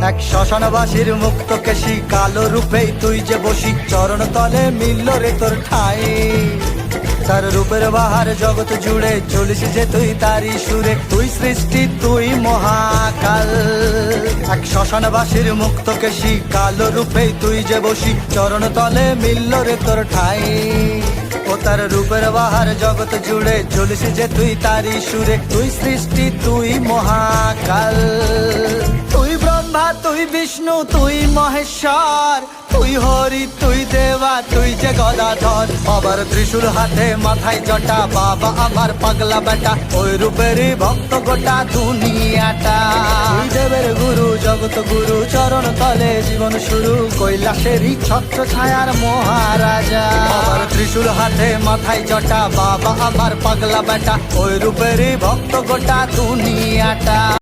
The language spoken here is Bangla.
এক শ্মশানবাসীর মুক্ত কেশি কালো রূপেই তুই যে বসি চরণ তলে মিলল রে তোর ঠাই তার রূপের বাহার জগৎ জুড়ে চলিস যে তুই তারি সুরে তুই সৃষ্টি তুই মহাকাল এক শ্মশানবাসীর মুক্ত কেশি কালো রূপেই তুই যে বসি চরণ তলে মিলল রে তোর ঠাই ও তার রূপের বাহার জগৎ জুড়ে চলিস যে তুই তারি সুরে তুই সৃষ্টি তুই মহাকাল তুই ব্রহ্মা তুই বিষ্ণু তুই মহেশ্বর তুই হরি তুই দেবা তুই যে গদাধর আবার ত্রিশূল হাতে মাথায় জটা বাবা আমার পাগলা বেটা ওই রূপেরই ভক্ত গোটা দুনিয়াটা তুই দেবের গুরু জগৎ গুরু চরণ তলে জীবন শুরু কৈলাসেরই ছত্র ছায়ার মহারাজা আবার ত্রিশূল হাতে মাথায় জটা বাবা আমার পাগলা বেটা ওই রূপেরই ভক্ত গোটা দুনিয়াটা